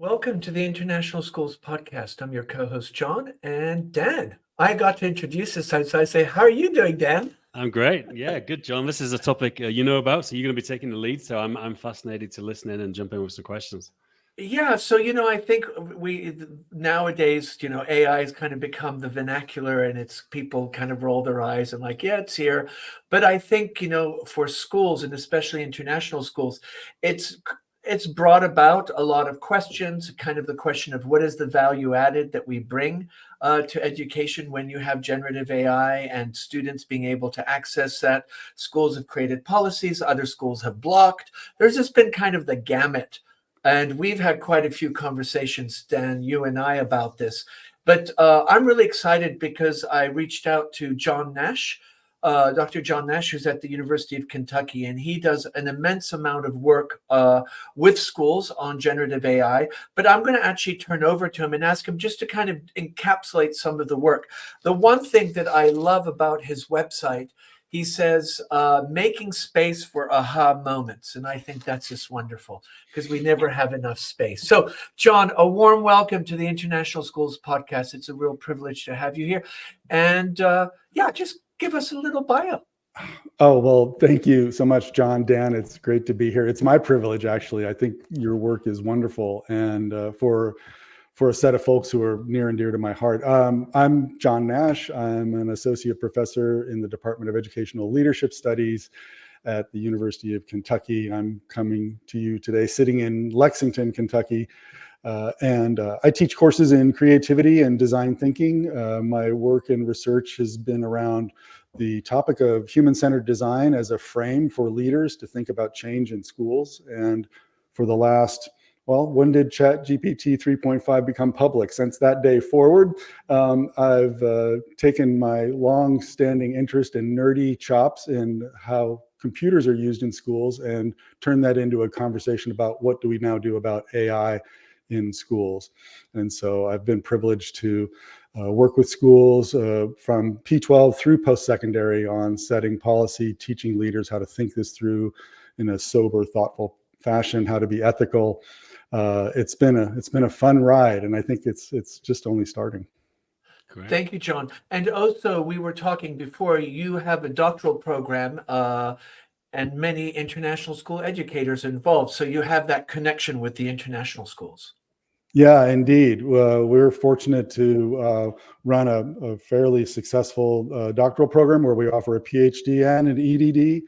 Welcome to the International Schools Podcast. I'm your co-host, John, and Dan. I got to introduce this time, so I say, how are you doing, Dan? I'm great. Yeah, good, John. This is a topic you know about, so you're going to be taking the lead. So I'm fascinated to listen in and jump in with some questions. Yeah, so I think we nowadays, AI has kind of become the vernacular, and it's people kind of roll their eyes and like, yeah, it's here. But I think, for schools and especially international schools, it's it's brought about a lot of questions, kind of the question of what is the value added that we bring to education when you have generative AI and students being able to access that. Schools have created policies, other schools have blocked. There's just been kind of the gamut, and we've had quite a few conversations, Dan, you and I, about this. But I'm really excited because I reached out to John Nash, Dr. John Nash, who's at the University of Kentucky, and he does an immense amount of work with schools on generative AI. But I'm going to actually turn over to him and ask him just to kind of encapsulate some of the work. The one thing that I love about his website, he says, making space for aha moments. And I think that's just wonderful because we never have enough space. So, John, a warm welcome to the International Schools Podcast. It's a real privilege to have you here. And yeah, just give us a little bio. Oh, well, thank you so much, John, Dan. It's great to be here. It's my privilege, actually. I think your work is wonderful. And for a set of folks who are near and dear to my heart. I'm John Nash. I'm an associate professor in the Department of Educational Leadership Studies at the University of Kentucky. I'm coming to you today sitting in Lexington, Kentucky. And I teach courses in creativity and design thinking. My work and research has been around the topic of human-centered design as a frame for leaders to think about change in schools. And for the last, well, when did ChatGPT 3.5 become public? Since that day forward, I've taken my long-standing interest in nerdy chops in how computers are used in schools and turned that into a conversation about what do we now do about AI in schools. And so I've been privileged to work with schools from P12 through post-secondary on setting policy, teaching leaders how to think this through in a sober, thoughtful fashion, how to be ethical. It's been a fun ride, and I think it's just only starting. Correct. Thank you, John. And also, we were talking before, you have a doctoral program and many international school educators involved. So you have that connection with the international schools. Yeah, indeed. We're fortunate to run a fairly successful doctoral program where we offer a PhD and an EDD.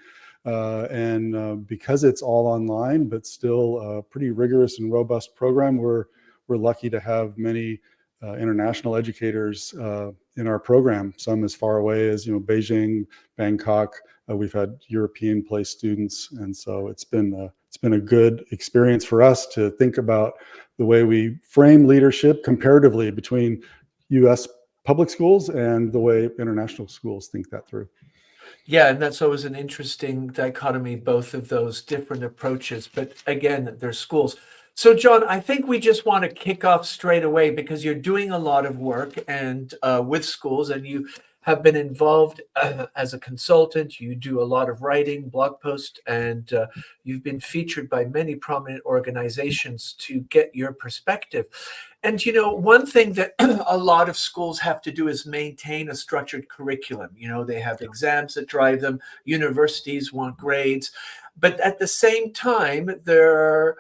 And because it's all online, but still a pretty rigorous and robust program, we're lucky to have many international educators in our program. Some as far away as Beijing, Bangkok. We've had European-placed students, and so it's been a good experience for us to think about the way we frame leadership comparatively between U.S. public schools and the way international schools think that through. Yeah, and that's always an interesting dichotomy, both of those different approaches. But again, they're schools. So, John, I think we just want to kick off straight away because you're doing a lot of work and with schools, and you have been involved as a consultant. You do a lot of writing, blog posts, and you've been featured by many prominent organizations to get your perspective. And, one thing that a lot of schools have to do is maintain a structured curriculum. They have exams that drive them. Universities want grades. But at the same time, they're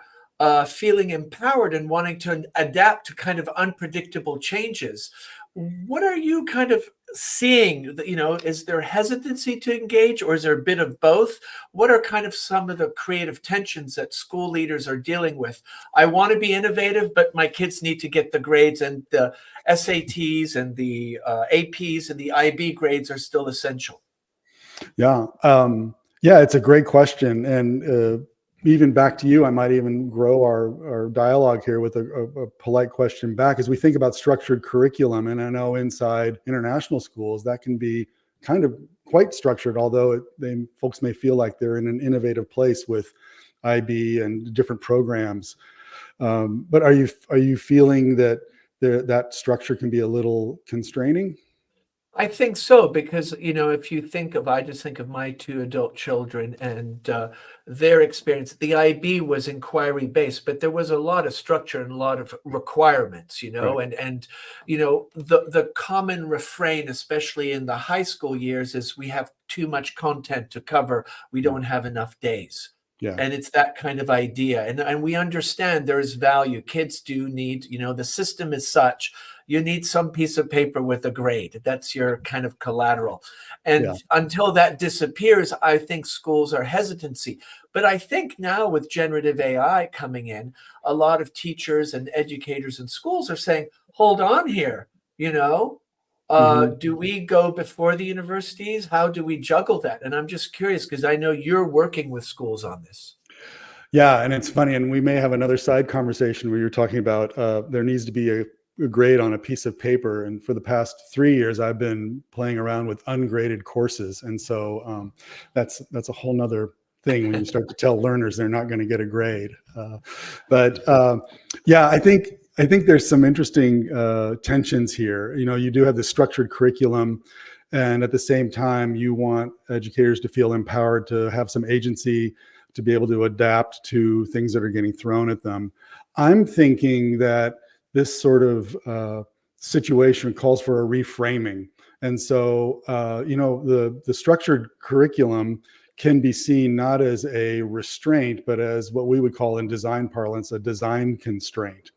feeling empowered and wanting to adapt to kind of unpredictable changes. What are you kind of seeing? Is there hesitancy to engage, or is there a bit of both? What are kind of some of the creative tensions that school leaders are dealing with? I want to be innovative, but my kids need to get the grades, and the SATs and the APs and the IB grades are still essential. Yeah. It's a great question. And even back to you, I might even grow our dialogue here with a polite question back as we think about structured curriculum. And I know inside international schools, that can be kind of quite structured, although folks may feel like they're in an innovative place with IB and different programs. But are you feeling that that structure can be a little constraining? I think so, because, if you think of, I just think of my two adult children and their experience. The IB was inquiry based, but there was a lot of structure and a lot of requirements, Right. the common refrain, especially in the high school years, is we have too much content to cover. We Yeah. don't have enough days. Yeah. And it's that kind of idea. And we understand there is value. Kids do need, the system is such, you need some piece of paper with a grade. That's your kind of collateral. Yeah. And until that disappears, I think schools are hesitancy. But I think now with generative AI coming in, a lot of teachers and educators in schools are saying, hold on here, Mhm. do we go before the universities? How do we juggle that? And I'm just curious because I know you're working with schools on this. Yeah, and it's funny, and we may have another side conversation where you're talking about there needs to be a grade on a piece of paper. And for the past 3 years, I've been playing around with ungraded courses, and so that's a whole nother thing when you start to tell learners they're not going to get a grade. Yeah, I think there's some interesting tensions here. You do have the structured curriculum, and at the same time, you want educators to feel empowered, to have some agency, to be able to adapt to things that are getting thrown at them. I'm thinking that this sort of situation calls for a reframing. And so, the structured curriculum can be seen not as a restraint, but as what we would call in design parlance, a design constraint.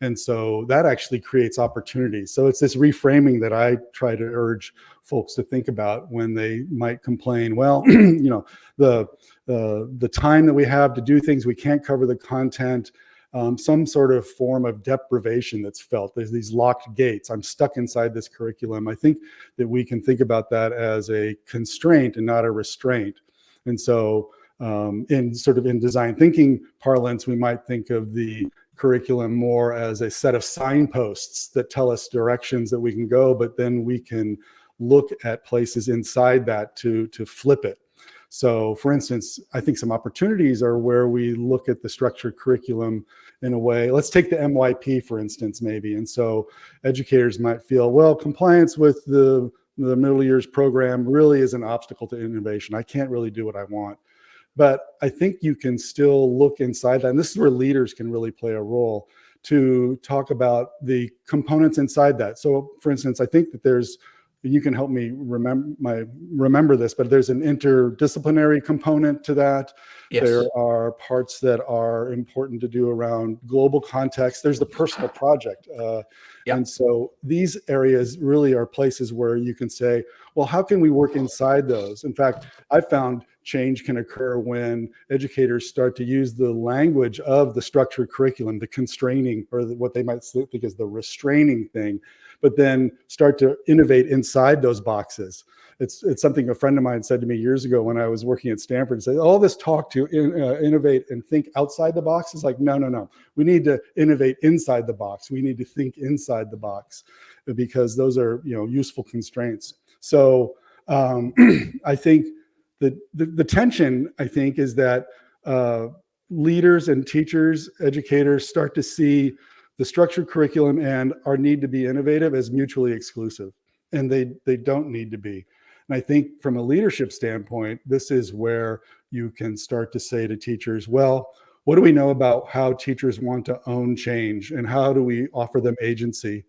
And so that actually creates opportunities. So it's this reframing that I try to urge folks to think about when they might complain, well, the time that we have to do things, we can't cover the content, some sort of form of deprivation that's felt. There's these locked gates. I'm stuck inside this curriculum. I think that we can think about that as a constraint and not a restraint. And so in design thinking parlance, we might think of the curriculum more as a set of signposts that tell us directions that we can go, but then we can look at places inside that to flip it. So for instance, I think some opportunities are where we look at the structured curriculum in a way. Let's take the MYP, for instance, maybe. And so educators might feel, well, compliance with the middle years program really is an obstacle to innovation. I can't really do what I want. But I think you can still look inside that. And this is where leaders can really play a role to talk about the components inside that. So for instance, I think that you can help me remember this, but there's an interdisciplinary component to that. Yes. There are parts that are important to do around global context. There's the personal project. And so these areas really are places where you can say, well, how can we work inside those? In fact, I found change can occur when educators start to use the language of the structured curriculum, the constraining, or what they might think is the restraining thing, but then start to innovate inside those boxes. It's something a friend of mine said to me years ago when I was working at Stanford. Said, all this talk to innovate and think outside the box is like, no. We need to innovate inside the box. We need to think inside the box because those are useful constraints. So I think the tension, I think, is that leaders and teachers, educators start to see the structured curriculum and our need to be innovative as mutually exclusive, and they don't need to be. And I think from a leadership standpoint, this is where you can start to say to teachers, well, what do we know about how teachers want to own change, and how do we offer them agency?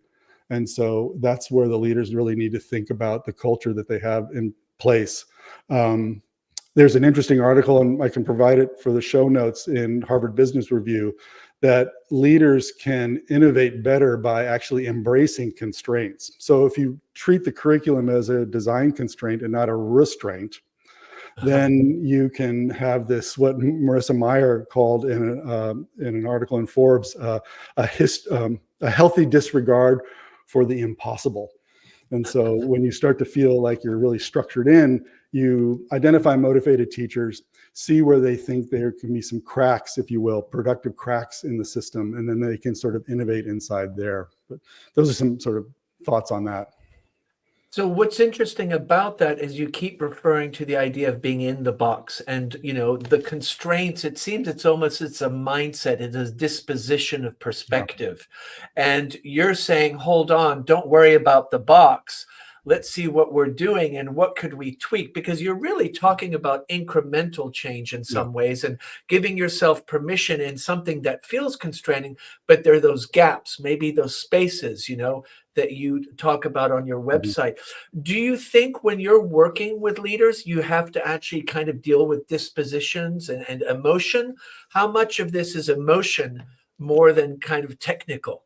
And so that's where the leaders really need to think about the culture that they have in place. There's an interesting article, and I can provide it for the show notes, in Harvard Business Review, that leaders can innovate better by actually embracing constraints. So if you treat the curriculum as a design constraint and not a restraint, then you can have this, what Marissa Meyer called in an article in Forbes, a healthy disregard for the impossible. And so when you start to feel like you're really structured in, you identify motivated teachers, see where they think there can be some cracks, if you will, productive cracks in the system, and then they can sort of innovate inside there. But those are some sort of thoughts on that. So what's interesting about that is you keep referring to the idea of being in the box and, the constraints. It seems it's a mindset. It's a disposition of perspective. And you're saying, hold on, don't worry about the box. let's see what we're doing and what could we tweak, because you're really talking about incremental change in Yeah. some ways and giving yourself permission in something that feels constraining, but there are those gaps, maybe those spaces, that you talk about on your Mhm. website. Do you think when you're working with leaders, you have to actually kind of deal with dispositions and emotion? How much of this is emotion more than kind of technical?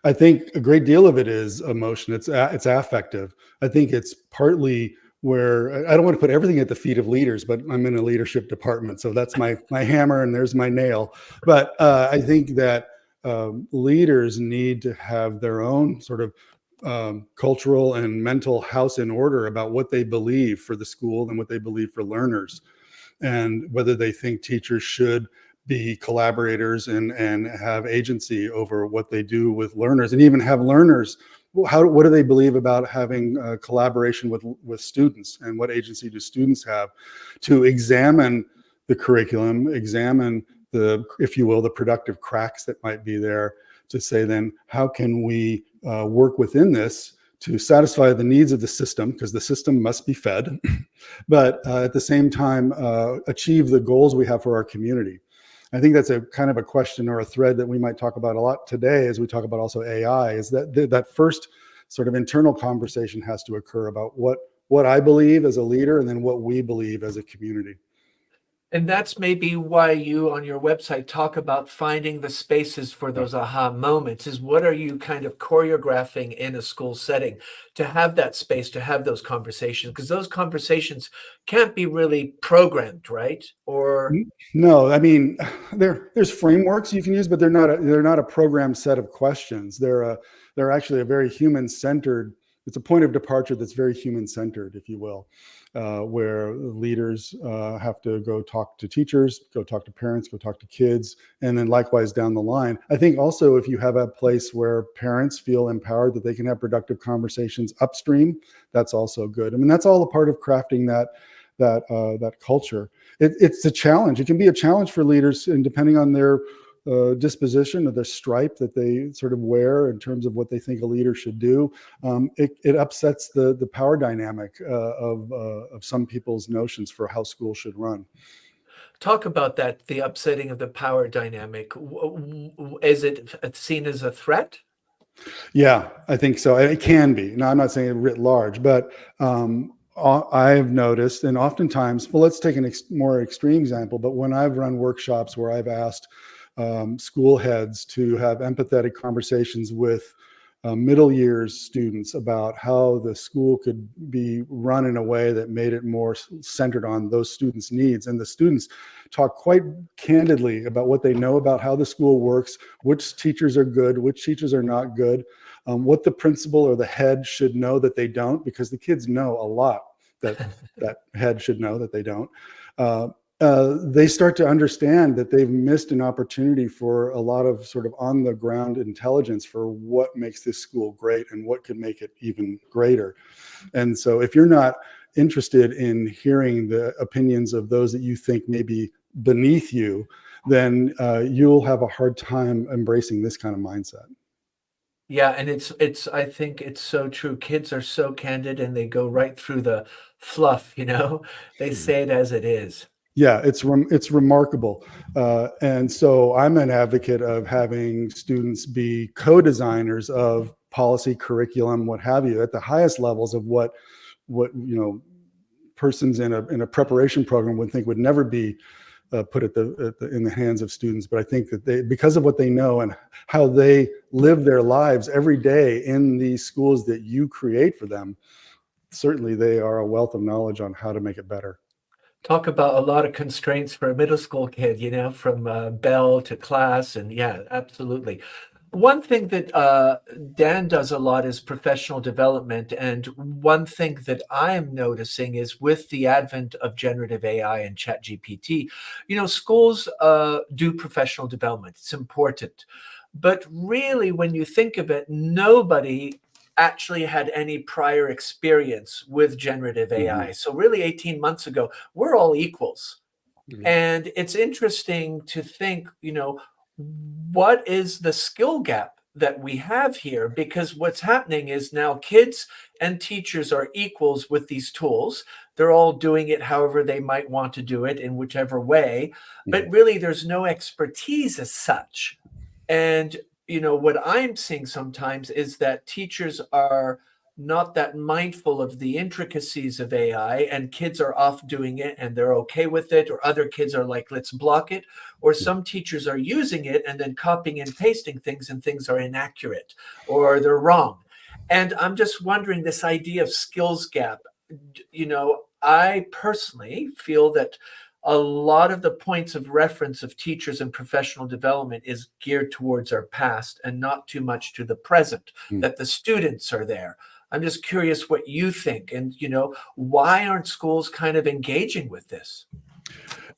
I think a great deal of it is emotion. It's affective. I think it's partly where I don't want to put everything at the feet of leaders, but I'm in a leadership department, so that's my hammer and there's my nail. But I think that leaders need to have their own sort of cultural and mental house in order about what they believe for the school and what they believe for learners, and whether they think teachers should be collaborators and have agency over what they do with learners, and even have learners, what do they believe about having collaboration with students, and what agency do students have to examine the curriculum, examine the, if you will, the productive cracks that might be there, to say then how can we work within this to satisfy the needs of the system, because the system must be fed, but at the same time achieve the goals we have for our community. I think that's a kind of a question or a thread that we might talk about a lot today as we talk about also AI, is that that first sort of internal conversation has to occur about what I believe as a leader, and then what we believe as a community. And that's maybe why you on your website talk about finding the spaces for Yeah. those aha moments. Is what are you kind of choreographing in a school setting to have that space, to have those conversations? Because those conversations can't be really programmed, right? Or No, I mean, there's frameworks you can use, but they're not a programmed set of questions. They're actually a very human centered. It's a point of departure that's very human centered, if you will, where leaders have to go talk to teachers, go talk to parents, go talk to kids, and then likewise down the line. I think also if you have a place where parents feel empowered that they can have productive conversations upstream, that's also good. I mean, that's all a part of crafting that culture. It's a challenge. It can be a challenge for leaders, and depending on their disposition or the stripe that they sort of wear in terms of what they think a leader should do, it upsets the power dynamic of some people's notions for how school should run. talk about that, the upsetting of the power dynamic. Is it seen as a threat? Yeah, I think so. It can be. Now, I'm not saying it writ large, but I've noticed, and oftentimes, well, let's take a more extreme example, but when I've run workshops where I've asked school heads to have empathetic conversations with middle years students about how the school could be run in a way that made it more centered on those students' needs. And the students talk quite candidly about what they know about how the school works, which teachers are good, which teachers are not good, what the principal or the head should know that they don't, because the kids know a lot that that head should know that they don't. They start to understand that they've missed an opportunity for a lot of sort of on the ground intelligence for what makes this school great and what could make it even greater. And so if you're not interested in hearing the opinions of those that you think may be beneath you, then you'll have a hard time embracing this kind of mindset. Yeah, and it's I think it's so true. Kids are so candid and they go right through the fluff, They say it as it is. Yeah, it's remarkable, and so I'm an advocate of having students be co-designers of policy, curriculum, what have you, at the highest levels of what persons in a preparation program would think would never be put in the hands of students. But I think that they, because of what they know and how they live their lives every day in these schools that you create for them, certainly they are a wealth of knowledge on how to make it better. Talk about a lot of constraints for a middle school kid, from bell to class. And yeah, absolutely. One thing that Dan does a lot is professional development. And one thing that I'm noticing is with the advent of generative AI and ChatGPT, schools do professional development. It's important. But really, when you think of it, nobody actually had any prior experience with generative Mhm. AI. So really 18 months ago, we're all equals. Yeah. And it's interesting to think, what is the skill gap that we have here? Because what's happening is now kids and teachers are equals with these tools. They're all doing it however they might want to do it in whichever way, but really there's no expertise as such. And, what I'm seeing sometimes is that teachers are not that mindful of the intricacies of AI, and kids are off doing it and they're okay with it, or other kids are like, let's block it, or some teachers are using it and then copying and pasting things, and things are inaccurate or they're wrong. And I'm just wondering, this idea of skills gap, I personally feel that a lot of the points of reference of teachers and professional development is geared towards our past and not too much to the present, that the students are there. I'm just curious what you think, and why aren't schools kind of engaging with this?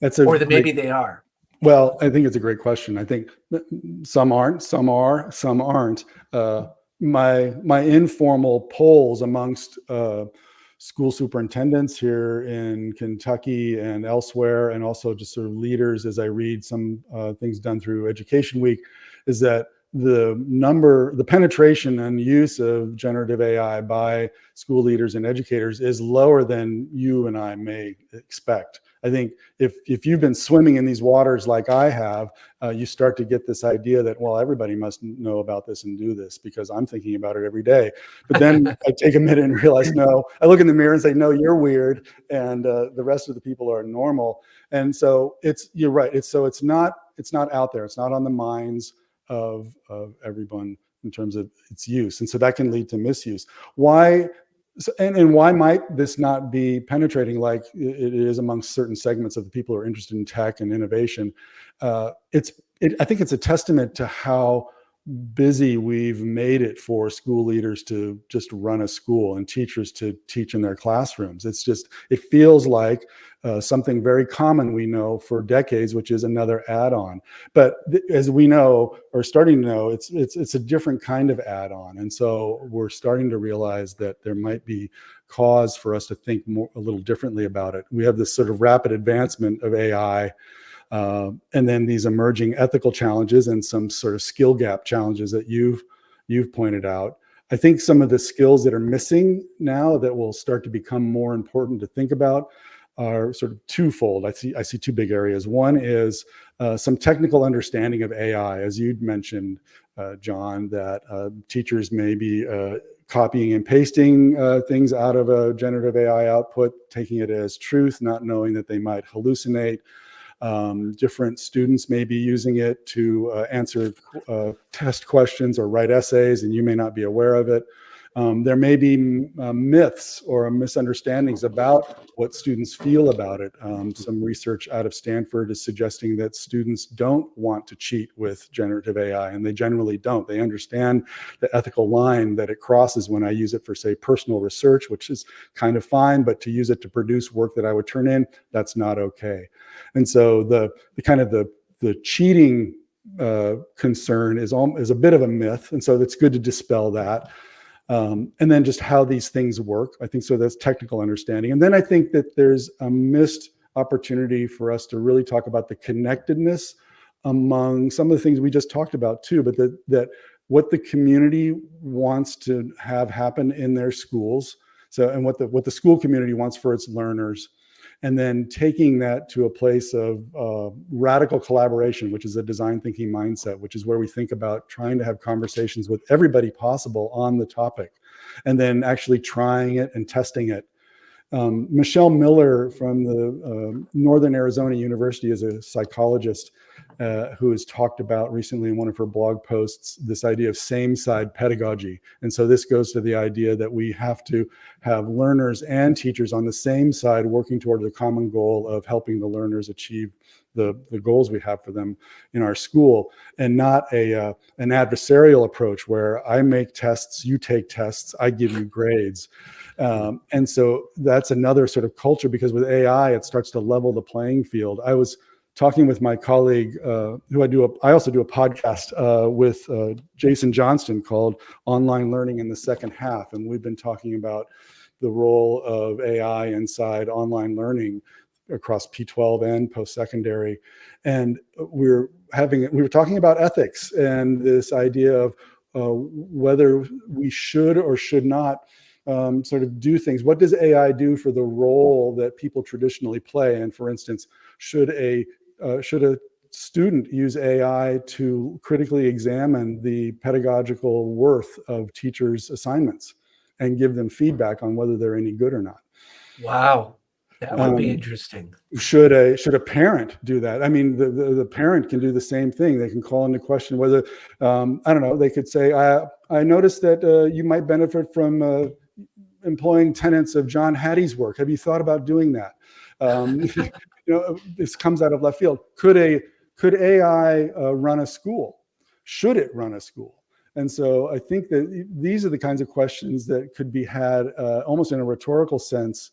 That's a Or that great, maybe they are. well, I think it's a great question. I think some aren't, some are, some aren't. My informal polls amongst school superintendents here in Kentucky and elsewhere, and also just sort of leaders as I read some things done through Education Week, is that the penetration and use of generative AI by school leaders and educators is lower than you and I may expect. I think if you've been swimming in these waters like I have, you start to get this idea that, well, everybody must know about this and do this because I'm thinking about it every day. But then I take a minute and realize, no, I look in the mirror and say, no, you're weird, and the rest of the people are normal. And so you're right. It's not out there. It's not on the minds of everyone in terms of its use, and so that can lead to misuse. Why? And why might this not be penetrating like it is amongst certain segments of the people who are interested in tech and innovation? I think it's a testament to how busy we've made it for school leaders to just run a school and teachers to teach in their classrooms. It feels like something very common we know for decades, which is another add-on. But as we know, or starting to know, it's a different kind of add-on. And so we're starting to realize that there might be cause for us to think a little differently about it. We have this sort of rapid advancement of AI, and then these emerging ethical challenges and some sort of skill gap challenges that you've pointed out. I think some of the skills that are missing now that will start to become more important to think about are sort of twofold. I see two big areas. One is some technical understanding of AI, as you'd mentioned, John, that teachers may be copying and pasting things out of a generative AI output, taking it as truth, not knowing that they might hallucinate. Different students may be using it to answer test questions or write essays, and you may not be aware of it. There may be myths or misunderstandings about what students feel about it. Some research out of Stanford is suggesting that students don't want to cheat with generative AI, and they generally don't. They understand the ethical line that it crosses when I use it for, say, personal research, which is kind of fine, but to use it to produce work that I would turn in, that's not okay. And so the cheating concern is a bit of a myth, and so it's good to dispel that. And then just how these things work. I think so that's technical understanding. And then I think that there's a missed opportunity for us to really talk about the connectedness among some of the things we just talked about too, but that what the community wants to have happen in their schools. So, and what the school community wants for its learners, and then taking that to a place of radical collaboration, which is a design thinking mindset, which is where we think about trying to have conversations with everybody possible on the topic, and then actually trying it and testing it. Michelle Miller from the Northern Arizona University is a psychologist who has talked about recently in one of her blog posts this idea of same-side pedagogy. And so this goes to the idea that we have to have learners and teachers on the same side working toward the common goal of helping the learners achieve the goals we have for them in our school, and not an adversarial approach where I make tests, you take tests, I give you grades. And so that's another sort of culture, because with AI, it starts to level the playing field. I was talking with my colleague, I also do a podcast with Jason Johnston called Online Learning in the Second Half. And we've been talking about the role of AI inside online learning across P12 and post-secondary. And we were talking about ethics and this idea of whether we should or should not sort of do things. What does AI do for the role that people traditionally play? And for instance, should a student use AI to critically examine the pedagogical worth of teachers' assignments and give them feedback on whether they're any good or not? Wow, that would be Um, interesting. should a parent do that? I mean, the parent can do the same thing. They can call into question whether, I don't know, they could say, I noticed that you might benefit from employing tenants of John Hattie's work. Have you thought about doing that? This comes out of left field. Could AI run a school? Should it run a school? And so I think that these are the kinds of questions that could be had almost in a rhetorical sense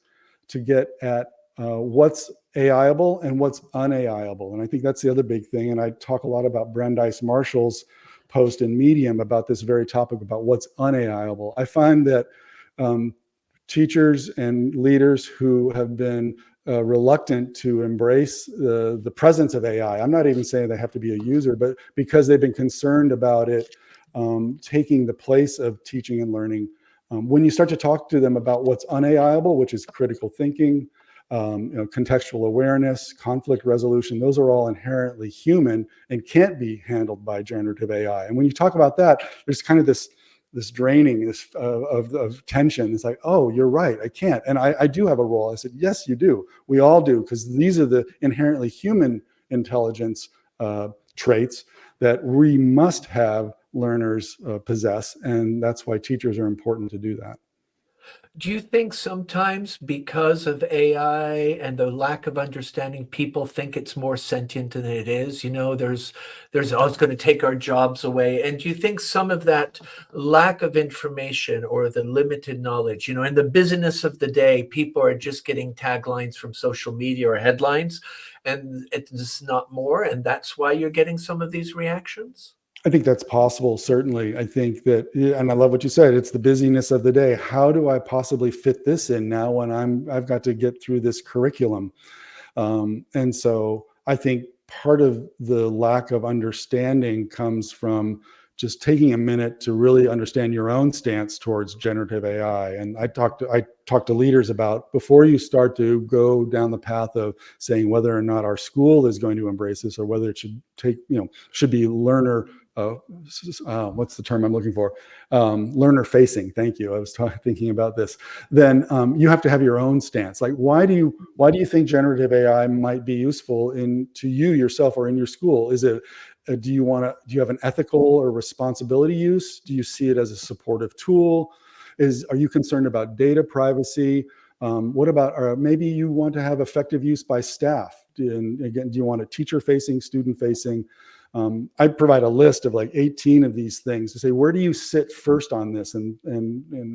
to get at what's AIable and what's unAIable. And I think that's the other big thing. And I talk a lot about Brandeis Marshall's post in Medium about this very topic, about what's unAIable. I find that teachers and leaders who have been reluctant to embrace the presence of AI, I'm not even saying they have to be a user, but because they've been concerned about it taking the place of teaching and learning. When you start to talk to them about what's unAIable, which is critical thinking, contextual awareness, conflict resolution, those are all inherently human and can't be handled by generative AI. And when you talk about that, there's kind of this draining of tension. It's like, oh, you're right, I can't. And I do have a role. I said, yes, you do. We all do, because these are the inherently human intelligence traits that we must have learners possess. And that's why teachers are important to do that. Do you think sometimes because of AI and the lack of understanding, people think it's more sentient than it is? There's oh, it's going to take our jobs away. And do you think some of that lack of information or the limited knowledge, in the business of the day, people are just getting taglines from social media or headlines, and it's not more, and that's why you're getting some of these reactions? I think that's possible, certainly. I think that, and I love what you said, it's the busyness of the day. How do I possibly fit this in now when I've got to get through this curriculum? And so I think part of the lack of understanding comes from just taking a minute to really understand your own stance towards generative AI. And I talk to leaders about, before you start to go down the path of saying whether or not our school is going to embrace this, or whether it should be learner, what's the term I'm looking for? Learner facing. Thank you. I was thinking about this. Then you have to have your own stance. Like, why do you think generative AI might be useful to you yourself or in your school? Is it do you have an ethical or responsibility use? Do you see it as a supportive tool? Are you concerned about data privacy? What about, maybe you want to have effective use by staff? And again, do you want a teacher facing, student facing? I provide a list of like 18 of these things to say, where do you sit first on this? And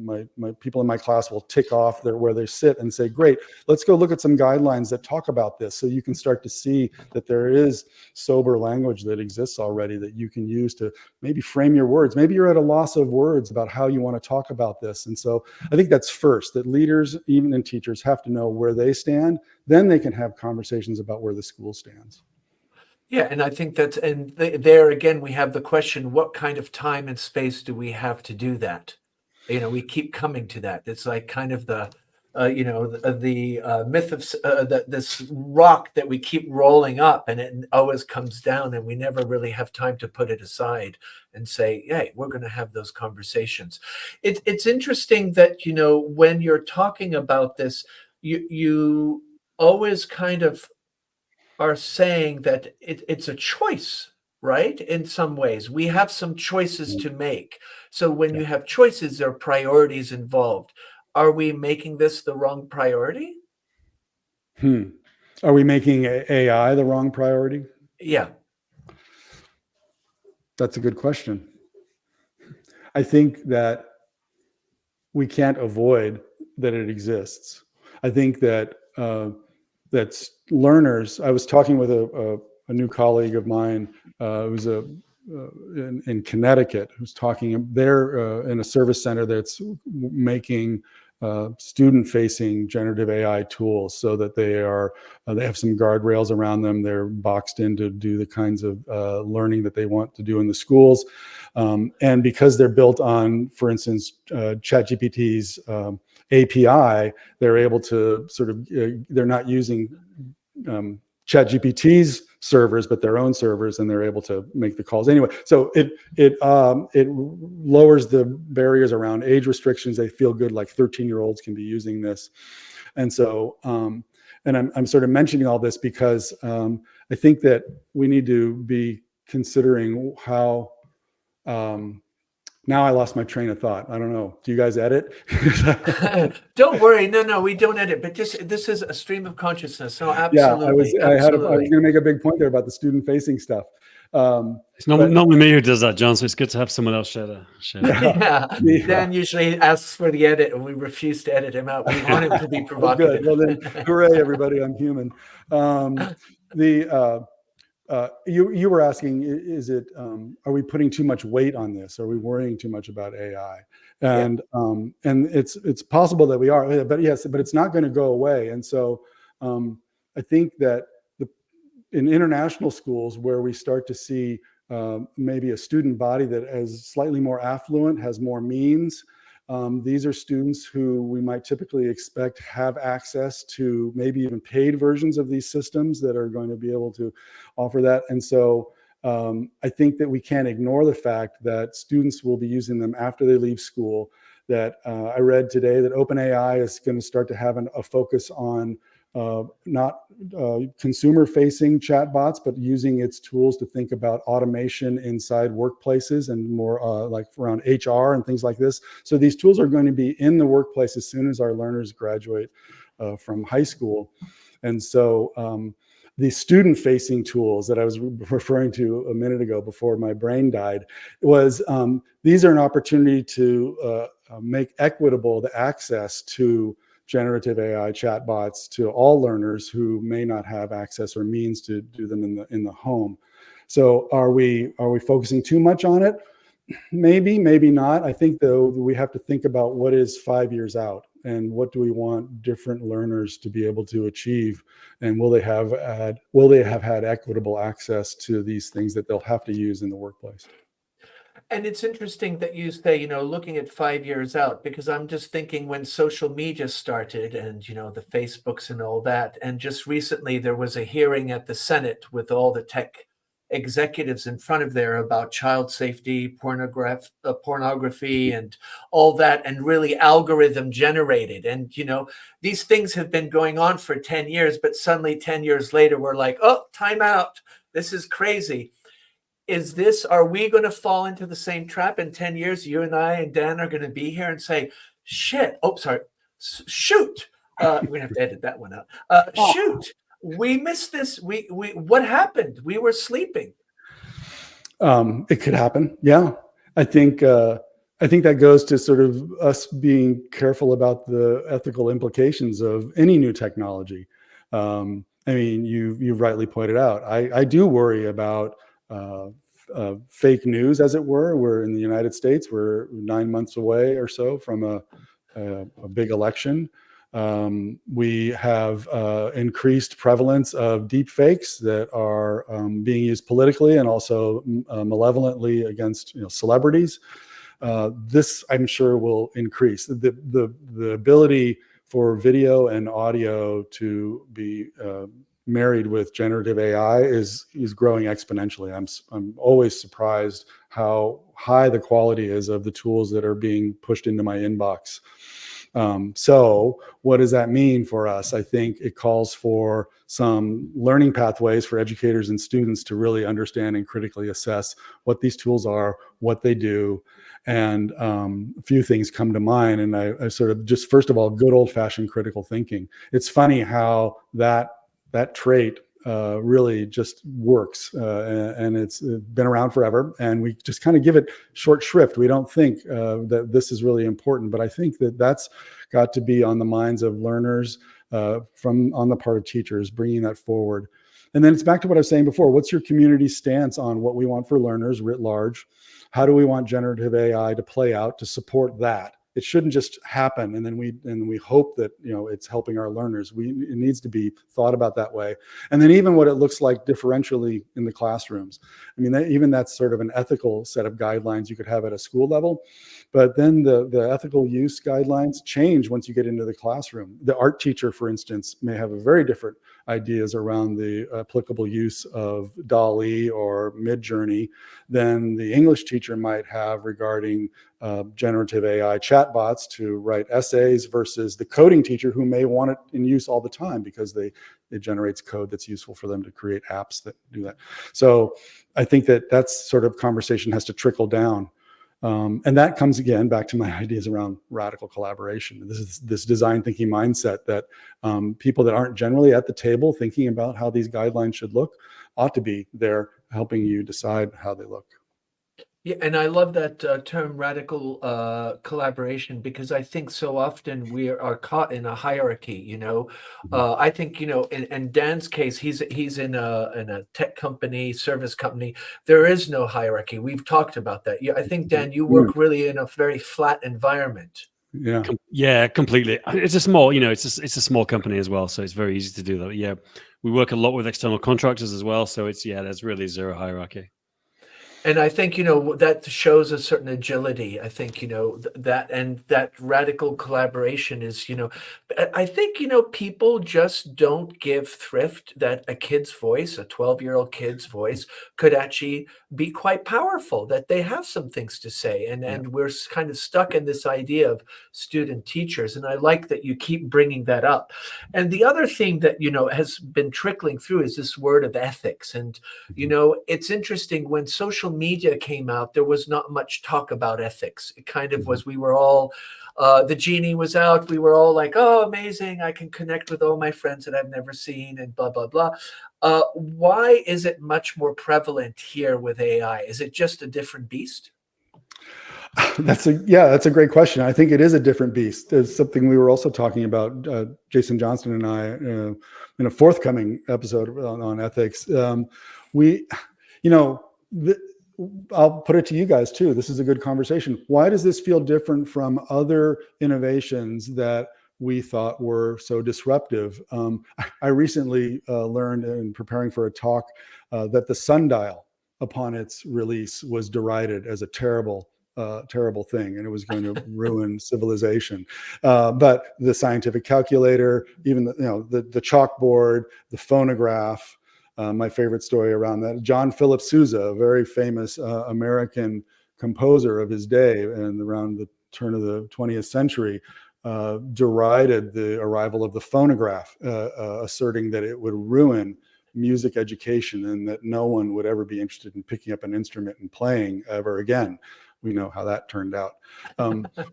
my people in my class will tick off where they sit and say, great, let's go look at some guidelines that talk about this. So you can start to see that there is sober language that exists already that you can use to maybe frame your words. Maybe you're at a loss of words about how you want to talk about this. And so I think that's first, that leaders, even in teachers, have to know where they stand. Then they can have conversations about where the school stands. Yeah, and I think there again, we have the question, what kind of time and space do we have to do that? We keep coming to that. It's like kind of the myth of this rock that we keep rolling up, and it always comes down, and we never really have time to put it aside and say, hey, we're going to have those conversations. It's interesting that, when you're talking about this, you always kind of are saying that it's a choice, right? In some ways, we have some choices to make. So when you have choices, there are priorities involved. Are we making this the wrong priority? Are we making AI the wrong priority? Yeah. That's a good question. I think that we can't avoid that it exists. I think that that's learners. I was talking with a new colleague of mine who's in Connecticut, who's talking. They're in a service center that's making student-facing generative AI tools, so that they have some guardrails around them. They're boxed in to do the kinds of learning that they want to do in the schools. And because they're built on, for instance, ChatGPT's API, they're able to sort of, they're not using ChatGPT's servers, but their own servers, and they're able to make the calls anyway. So it lowers the barriers around age restrictions. They feel good, like 13-year-olds can be using this. And so, and I'm sort of mentioning all this because I think that we need to be considering how, now I lost my train of thought. I don't know. Do you guys edit? Don't worry. No, we don't edit. But just this is a stream of consciousness. So absolutely, I was absolutely. going to make a big point there about the student-facing stuff. It's normally me who does that, John. So it's good to have someone else share. Yeah. Dan usually asks for the edit, and we refuse to edit him out. We want him to be provocative. Good. Well, then, hooray, everybody! I'm human. You were asking, is it, are we putting too much weight on this? Are we worrying too much about AI? And it's possible that we are, but yes, but it's not going to go away. And so I think that in international schools, where we start to see maybe a student body that is slightly more affluent, has more means, these are students who we might typically expect have access to maybe even paid versions of these systems that are going to be able to offer that. And so I think that we can't ignore the fact that students will be using them after they leave school. That I read today that OpenAI is going to start to have a focus on not consumer-facing chatbots, but using its tools to think about automation inside workplaces and more like around HR and things like this. So these tools are going to be in the workplace as soon as our learners graduate from high school. And so the student-facing tools that I was referring to a minute ago before my brain died was these are an opportunity to make equitable the access to generative AI chatbots to all learners who may not have access or means to do them in the home. So are we focusing too much on it? Maybe not. I think though we have to think about what is 5 years out and what do we want different learners to be able to achieve, and will they have had equitable access to these things that they'll have to use in the workplace. And it's interesting that you say, looking at 5 years out, because I'm just thinking when social media started and, the Facebooks and all that. And just recently there was a hearing at the Senate with all the tech executives in front of there about child safety, pornography and all that, and really algorithm generated. And, these things have been going on for 10 years, but suddenly 10 years later, we're like, oh, time out. This is crazy. Are we going to fall into the same trap in 10 years? You and I and Dan are going to be here and say, shit. Oh, sorry. Shoot. We're going to have to edit that one out. Shoot. We missed this. What happened? We were sleeping. It could happen. Yeah. I think that goes to sort of us being careful about the ethical implications of any new technology. I mean, you've rightly pointed out, I do worry about fake news, as it were. We're in the United States. We're 9 months away or so from a big election. We have increased prevalence of deep fakes that are being used politically and also malevolently against celebrities. This, I'm sure, will increase. The ability for video and audio to be married with generative AI is growing exponentially. I'm always surprised how high the quality is of the tools that are being pushed into my inbox. So what does that mean for us? I think it calls for some learning pathways for educators and students to really understand and critically assess what these tools are, what they do. And a few things come to mind. And I sort of just, first of all, good old-fashioned critical thinking. It's funny how that trait really just works, and it's been around forever, and we just kind of give it short shrift. We don't think that this is really important, but I think that that's got to be on the minds of learners on the part of teachers, bringing that forward. And then it's back to what I was saying before. What's your community stance on what we want for learners writ large? How do we want generative AI to play out to support that? it shouldn't just happen and then we hope that, you know, it's helping our learners. It needs to be thought about that way. And then even what it looks like differentially in the classrooms. I mean, even that's sort of an ethical set of guidelines you could have at a school level. But then the ethical use guidelines change once you get into the classroom. The art teacher, for instance, may have a very different ideas around the applicable use of DALL-E or Midjourney than the English teacher might have regarding generative AI chatbots to write essays versus the coding teacher who may want it in use all the time because it generates code that's useful for them to create apps that do that. So I think that's sort of conversation has to trickle down. And that comes again back to my ideas around radical collaboration. This is this design thinking mindset that people that aren't generally at the table thinking about how these guidelines should look ought to be there helping you decide how they look. Yeah, and I love that term radical collaboration, because I think so often we are caught in a hierarchy, you know. I think, you know, in Dan's case, he's in a tech company, service company. There is no hierarchy. We've talked about that. Yeah, I think, Dan, you work really in a very flat environment. Yeah. Yeah, completely. It's a small, you know, it's a small company as well, so it's very easy to do that. Yeah, we work a lot with external contractors as well, so there's really zero hierarchy. And I think, you know, that shows a certain agility. I think, you know, that radical collaboration is, you know, I think, you know, people just don't give thrift that a kid's voice, a 12-year-old kid's voice, could actually be quite powerful, that they have some things to say. And we're kind of stuck in this idea of student teachers. And I like that you keep bringing that up. And the other thing that, you know, has been trickling through is this word of ethics. And, you know, it's interesting, when social media came out, there was not much talk about ethics. It kind of was, we were all, the genie was out. We were all like, oh, amazing. I can connect with all my friends that I've never seen and blah, blah, blah. Why is it much more prevalent here with AI? Is it just a different beast? That's a great question. I think it is a different beast. There's something we were also talking about, Jason Johnston and I, in a forthcoming episode on ethics. You know, I'll put it to you guys too. This is a good conversation. Why does this feel different from other innovations that we thought were so disruptive? I recently learned in preparing for a talk that the sundial, upon its release, was derided as a terrible thing, and it was going to ruin civilization. But the scientific calculator, even the chalkboard, the phonograph. My favorite story around that, John Philip Sousa, a very famous American composer of his day and around the turn of the 20th century, derided the arrival of the phonograph, asserting that it would ruin music education and that no one would ever be interested in picking up an instrument and playing ever again. We know how that turned out.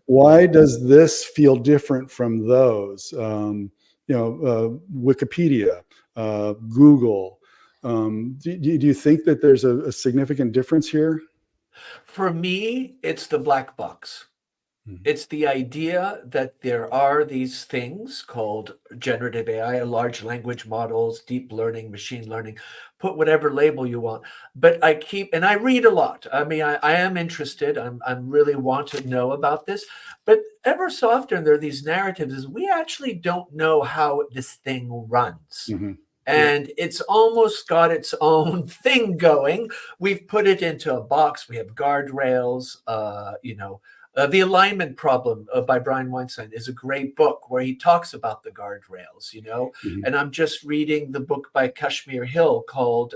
Why does this feel different from those? Wikipedia, Google. Do you think that there's a significant difference here? For me, it's the black box. It's the idea that there are these things called generative AI, large language models, deep learning, machine learning, put whatever label you want. But I read a lot. I mean, I am interested. I'm really want to know about this. But ever so often there are these narratives is we actually don't know how this thing runs. And it's almost got its own thing going. We've put it into a box. We have guardrails, The Alignment Problem by Brian Weinstein is a great book where he talks about the guardrails, you know. And I'm just reading the book by Kashmir Hill called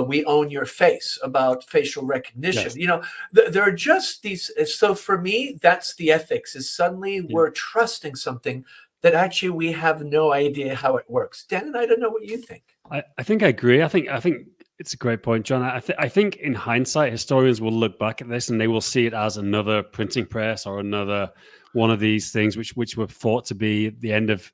We Own Your Face, about facial recognition. Yes. You know, there are just these. So for me, that's the ethics, is suddenly we're trusting something that actually we have no idea how it works. Dan, I don't know what you think. I think I agree. I think it's a great point, John. I think in hindsight, historians will look back at this and they will see it as another printing press or another one of these things which were thought to be the end of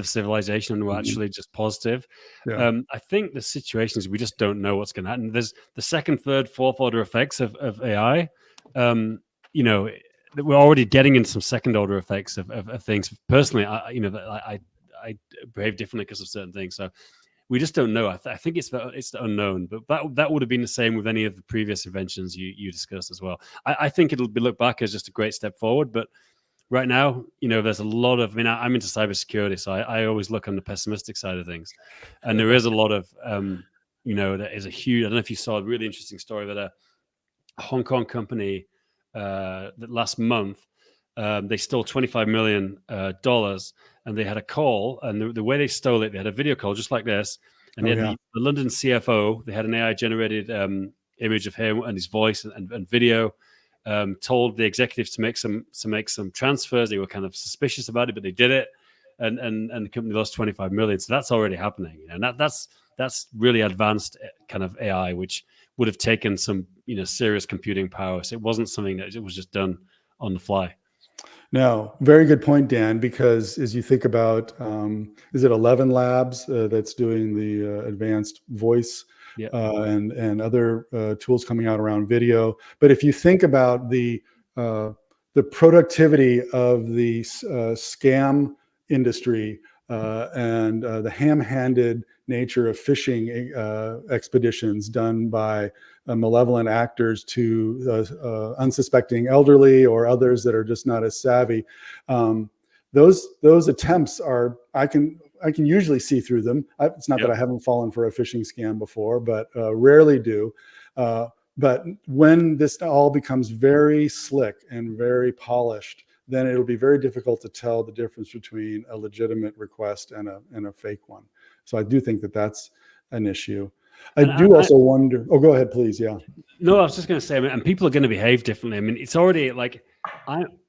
civilization and were actually just positive. I think the situation is we just don't know what's going to happen. There's the second, third, fourth order effects of AI. We're already getting into some second order effects of things. Personally, I behave differently because of certain things. So we just don't know. I think it's the unknown, but that would have been the same with any of the previous inventions you discussed as well. I think it'll be looked back as just a great step forward, but right now, there's a lot of, I'm into cybersecurity, so I always look on the pessimistic side of things. And there is a lot of, that is a huge, I don't know if you saw a really interesting story that a Hong Kong company that last month, they stole $25 million and they had a call, and the way they stole it, they had a video call just like this. And they had the London CFO, they had an AI generated image of him and his voice and video. Told the executives to make some transfers. They were kind of suspicious about it, but they did it, and the company lost 25 million. So that's already happening, and that's really advanced kind of AI, which would have taken some serious computing power. So it wasn't something that it was just done on the fly. No, very good point, Dan, because as you think about, is it 11 Labs that's doing the advanced voice and other tools coming out around video. But if you think about the productivity of the scam industry and the ham-handed nature of phishing expeditions done by malevolent actors to unsuspecting elderly or others that are just not as savvy, those attempts are, I can usually see through them. It's not that I haven't fallen for a phishing scam before, but rarely do. But when this all becomes very slick and very polished, then it'll be very difficult to tell the difference between a legitimate request and a fake one. So I do think that that's an issue. I also wonder. Oh, go ahead, please. Yeah. No, I was just going to say, and people are going to behave differently. It's already like,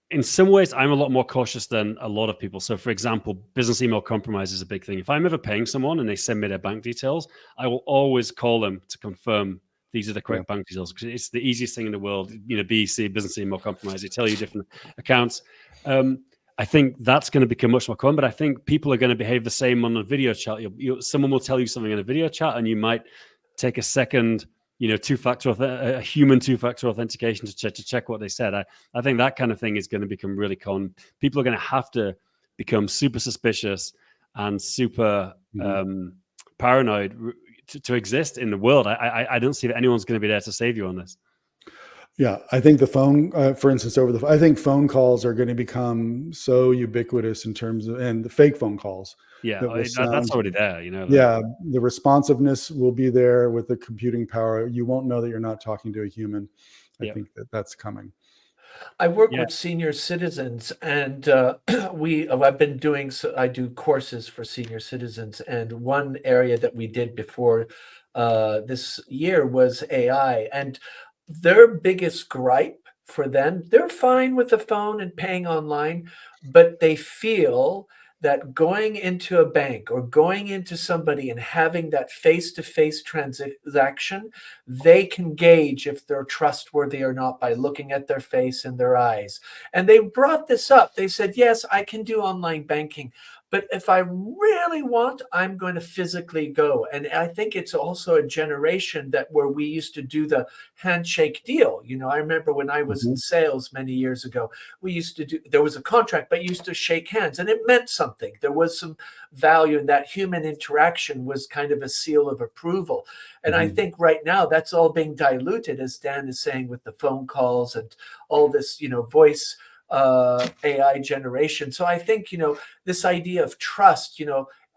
in some ways, I'm a lot more cautious than a lot of people. So, for example, business email compromise is a big thing. If I'm ever paying someone and they send me their bank details, I will always call them to confirm these are the correct bank details, because it's the easiest thing in the world. BEC, business email compromise, they tell you different accounts. I think that's going to become much more common, but I think people are going to behave the same on a video chat. Someone will tell you something in a video chat, and you might take a second, a human two-factor authentication to check what they said. I think that kind of thing is going to become really common. People are going to have to become super suspicious and super paranoid to exist in the world. I don't see that anyone's going to be there to save you on this. Yeah, I think the phone, for instance, I think phone calls are going to become so ubiquitous in terms of, and the fake phone calls. Yeah, that's already there, Yeah, the responsiveness will be there with the computing power. You won't know that you're not talking to a human. I think that's coming. I work with senior citizens, and I've been doing, I do courses for senior citizens, and one area that we did before this year was AI, and their biggest gripe for them, they're fine with the phone and paying online, but they feel that going into a bank or going into somebody and having that face-to-face transaction, they can gauge if they're trustworthy or not by looking at their face and their eyes. And they brought this up. They said, yes, I can do online banking, but if I really want, I'm going to physically go. And I think it's also a generation where we used to do the handshake deal. I remember when I was in sales many years ago, there was a contract, but you used to shake hands, and it meant something. There was some value in that. Human interaction was kind of a seal of approval. And I think right now that's all being diluted, as Dan is saying, with the phone calls and all this, voice AI generation. So I think, this idea of trust,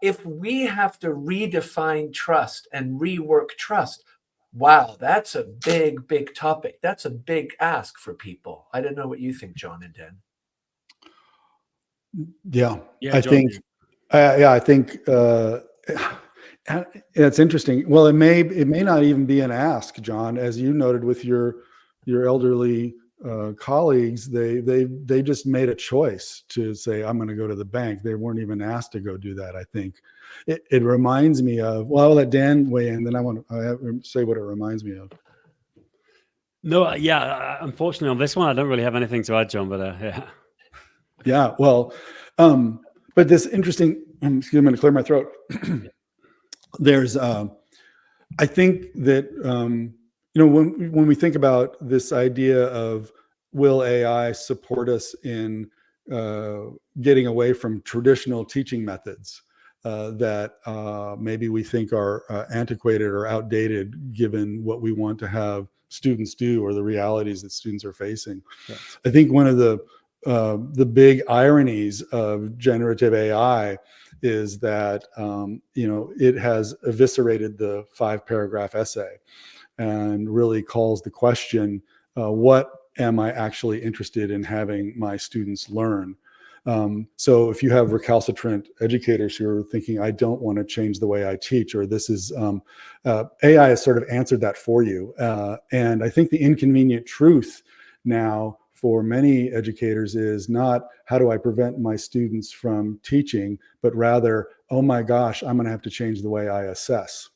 if we have to redefine trust and rework trust, wow, that's a big, big topic. That's a big ask for people. I don't know what you think, John and Dan. Yeah, I think, I think it's interesting. Well, it may not even be an ask, John, as you noted with your elderly colleagues. They just made a choice to say, I'm going to go to the bank. They weren't even asked to go do that. I think it reminds me of, well, I'll let Dan weigh in, then I want to say what it reminds me of. No, unfortunately on this one, I don't really have anything to add, John, but Yeah, well, but this interesting, excuse me, I'm going to clear my throat. There's, I think that, when we think about this idea of will AI support us in getting away from traditional teaching methods, that maybe we think are antiquated or outdated, given what we want to have students do or the realities that students are facing. Yeah. I think one of the big ironies of generative AI is that it has eviscerated the 5-paragraph essay and really calls the question, what am I actually interested in having my students learn? So if you have recalcitrant educators who are thinking, I don't want to change the way I teach, or this is, AI has sort of answered that for you. And I think the inconvenient truth now for many educators is not how do I prevent my students from teaching, but rather, oh my gosh, I'm going to have to change the way I assess.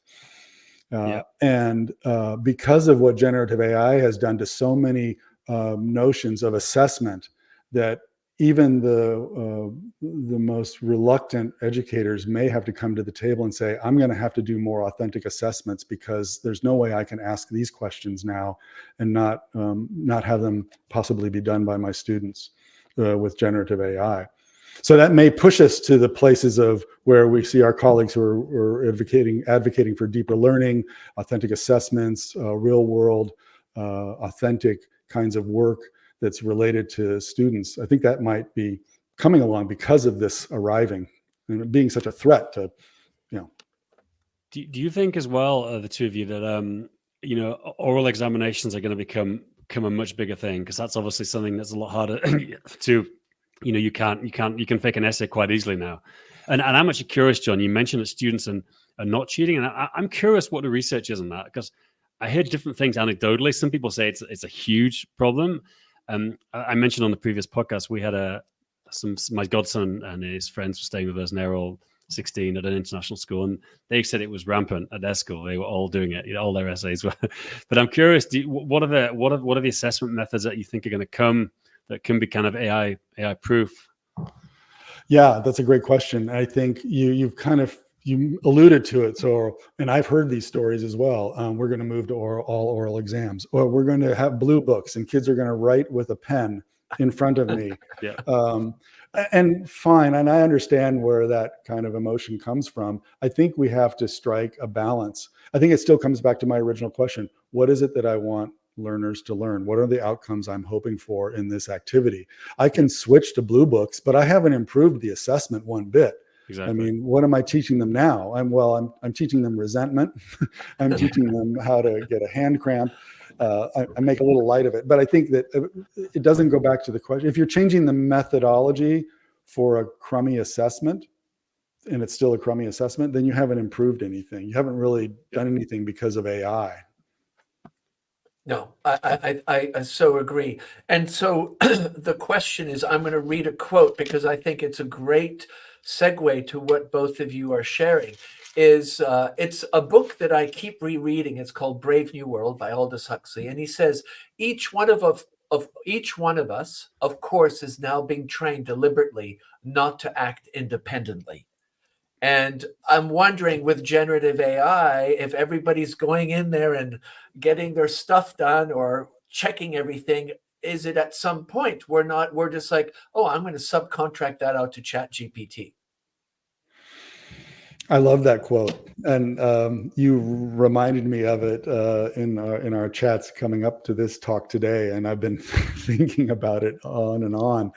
And because of what generative AI has done to so many notions of assessment, that even the most reluctant educators may have to come to the table and say, I'm going to have to do more authentic assessments, because there's no way I can ask these questions now and not have them possibly be done by my students with generative AI. So that may push us to the places of where we see our colleagues who are advocating for deeper learning, authentic assessments, real world, authentic kinds of work that's related to students. I think that might be coming along because of this arriving and being such a threat to, Do you think as well, the two of you, that oral examinations are going to become a much bigger thing? Because that's obviously something that's a lot harder to, you can fake an essay quite easily now. And I'm actually curious, John, you mentioned that students are not cheating, and I'm curious what the research is on that, because I heard different things anecdotally. Some people say it's a huge problem. I mentioned on the previous podcast, we had my godson and his friends were staying with us, and they're all 16 at an international school, and they said it was rampant at their school. They were all doing it, all their essays were. But I'm curious, what are the assessment methods that you think are going to come that can be kind of AI proof? Yeah, that's a great question. I think you alluded to it. So, and I've heard these stories as well. We're going to move to all oral exams, or we're going to have blue books, and kids are going to write with a pen in front of me. Yeah. And fine, and I understand where that kind of emotion comes from. I think we have to strike a balance. I think it still comes back to my original question: what is it that I want learners to learn? What are the outcomes I'm hoping for in this activity? I can switch to blue books, but I haven't improved the assessment one bit. Exactly. I mean, what am I teaching them now? I'm teaching them resentment. I'm teaching them how to get a hand cramp. I make a little light of it, but I think that it doesn't go back to the question. If you're changing the methodology for a crummy assessment, and it's still a crummy assessment, then you haven't improved anything. You haven't really done anything because of AI. No, I so agree. And so the question is, I'm going to read a quote because I think it's a great segue to what both of you are sharing. It's a book that I keep rereading. It's called Brave New World by Aldous Huxley. And he says, each one of us, of course, is now being trained deliberately not to act independently. And I'm wondering with generative AI, if everybody's going in there and getting their stuff done or checking everything, is it at some point we're just like, oh, I'm going to subcontract that out to Chat GPT? I love that quote, and you reminded me of it in our chats coming up to this talk today, and I've been thinking about it on and on.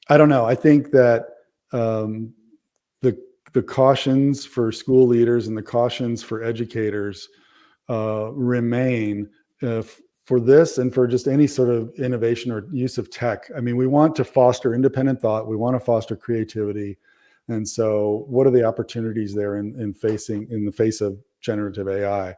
I don't know. I think that the cautions for school leaders and the cautions for educators remain for this and for just any sort of innovation or use of tech. I mean, we want to foster independent thought. We want to foster creativity. And so what are the opportunities there in the face of generative AI?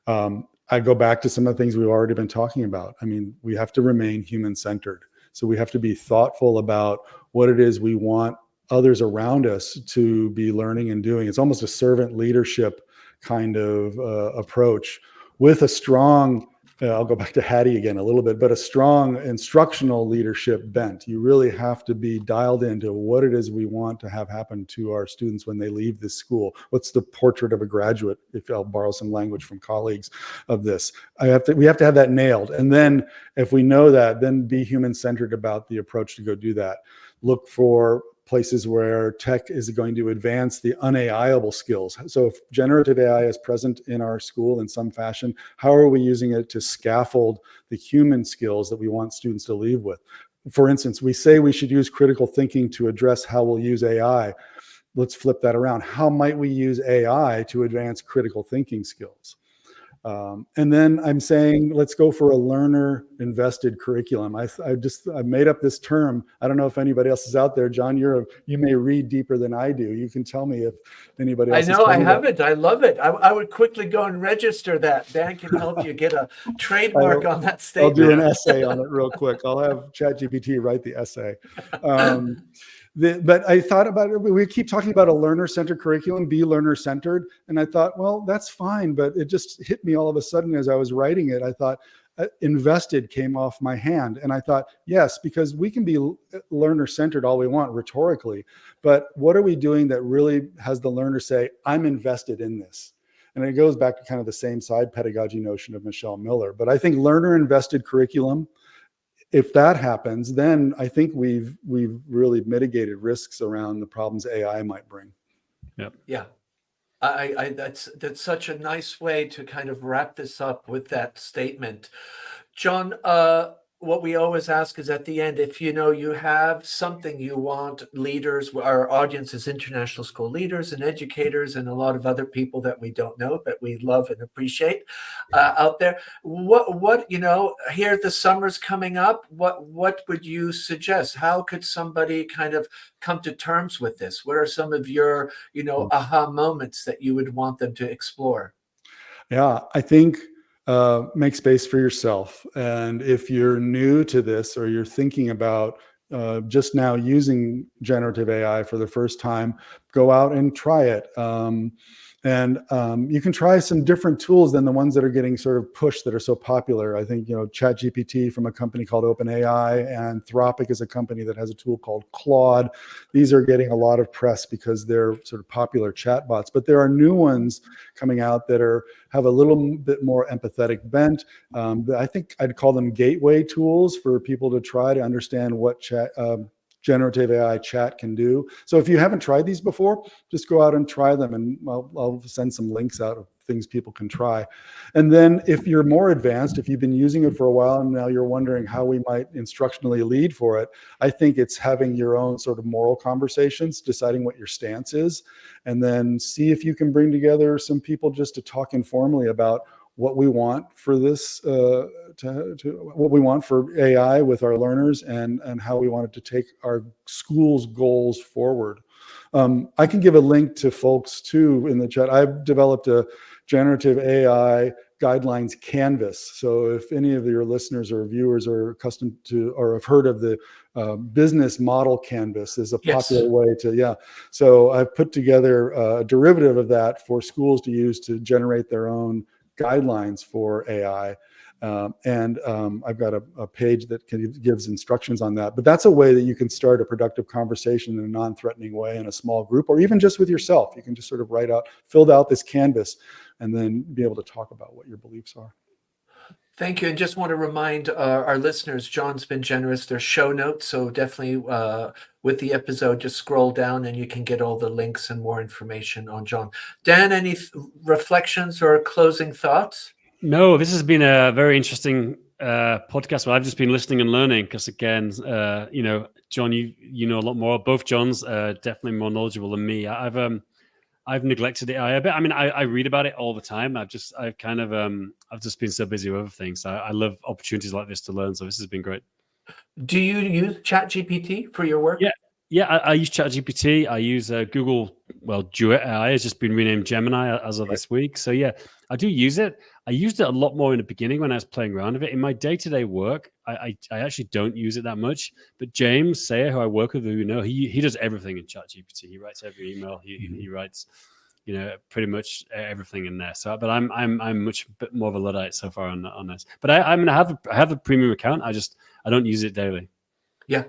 I go back to some of the things we've already been talking about. I mean, we have to remain human-centered. So we have to be thoughtful about what it is we want others around us to be learning and doing. It's almost a servant leadership kind of approach with a strong, I'll go back to Hattie again a little bit, but a strong instructional leadership bent. You really have to be dialed into what it is we want to have happen to our students when they leave this school. What's the portrait of a graduate, if I'll borrow some language from colleagues of this. We have to have that nailed. And then if we know that, then be human-centered about the approach to go do that. Look for places where tech is going to advance the unAIable skills. So if generative AI is present in our school in some fashion, how are we using it to scaffold the human skills that we want students to leave with? For instance, we say we should use critical thinking to address how we'll use AI. Let's flip that around. How might we use AI to advance critical thinking skills? And then I'm saying, let's go for a learner invested curriculum. I made up this term. I don't know if anybody else is out there. John, you may read deeper than I do. You can tell me if anybody else. I know, I haven't. I love it. I would quickly go and register that. Dan can help you get a trademark on that statement. I'll do an essay on it real quick. I'll have ChatGPT write the essay. But I thought about it. We keep talking about a learner-centered curriculum, be learner-centered. And I thought, well, that's fine. But it just hit me all of a sudden as I was writing it. I thought, invested came off my hand. And I thought, yes, because we can be learner-centered all we want rhetorically. But what are we doing that really has the learner say, I'm invested in this? And it goes back to kind of the same side pedagogy notion of Michelle Miller. But I think learner-invested curriculum, if that happens, then I think we've really mitigated risks around the problems AI might bring. Yep. Yeah. That's such a nice way to kind of wrap this up with that statement. John, what we always ask is at the end, if you have something you want leaders, our audience is international school leaders and educators and a lot of other people that we don't know, but we love and appreciate out there. What here the summer's coming up. What would you suggest? How could somebody kind of come to terms with this? What are some of your, aha moments that you would want them to explore? Yeah, I think make space for yourself. And if you're new to this or you're thinking about just now using generative AI for the first time, go out and try it. And you can try some different tools than the ones that are getting sort of pushed that are so popular. I think, ChatGPT from a company called OpenAI, and Anthropic is a company that has a tool called Claude. These are getting a lot of press because they're sort of popular chatbots, but there are new ones coming out that have a little bit more empathetic bent. I think I'd call them gateway tools for people to try to understand what generative AI chat can do. So if you haven't tried these before, just go out and try them, and I'll send some links out of things people can try. And then if you're more advanced, if you've been using it for a while and now you're wondering how we might instructionally lead for it, I think it's having your own sort of moral conversations, deciding what your stance is, and then see if you can bring together some people just to talk informally about what we want for this, what we want for AI with our learners, and how we want it to take our school's goals forward. I can give a link to folks too in the chat. I've developed a generative AI guidelines canvas. So if any of your listeners or viewers are accustomed to or have heard of the business model canvas, is a popular way to, yeah. So I've put together a derivative of that for schools to use to generate their own guidelines for AI. I've got a page that gives instructions on that. But that's a way that you can start a productive conversation in a non-threatening way in a small group, or even just with yourself. You can just sort of fill out this canvas, and then be able to talk about what your beliefs are. Thank you. And just want to remind our listeners, John's been generous. There's show notes. So definitely with the episode, just scroll down and you can get all the links and more information on John. Dan, any reflections or closing thoughts? No, this has been a very interesting podcast. Well, I've just been listening and learning because, again, John, you know a lot more. Both Johns definitely more knowledgeable than me. I've neglected it a bit. I mean, I read about it all the time. I've just been so busy with other things. I love opportunities like this to learn. So this has been great. Do you use ChatGPT for your work? Yeah, I use ChatGPT. I use Google. Well, Duet AI has just been renamed Gemini as of this week. So yeah, I do use it. I used it a lot more in the beginning when I was playing around with it. In my day-to-day work, I actually don't use it that much. But James Sayer, who I work with, he does everything in ChatGPT. He writes every email. He writes, pretty much everything in there. So, but I'm much bit more of a Luddite so far on this. But I have a premium account. I don't use it daily. Yeah.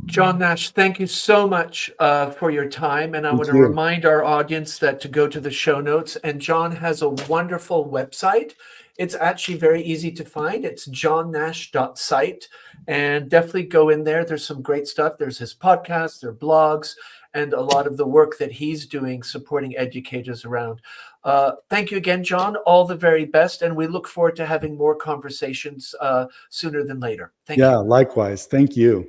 John Nash, thank you so much for your time. And I want to remind our audience that to go to the show notes. And John has a wonderful website. It's actually very easy to find. It's johnnash.site, and definitely go in there. There's some great stuff. There's his podcasts, their blogs, and a lot of the work that he's doing supporting educators around. Thank you again, John. All the very best, and we look forward to having more conversations sooner than later. Thank you. Yeah, likewise. Thank you.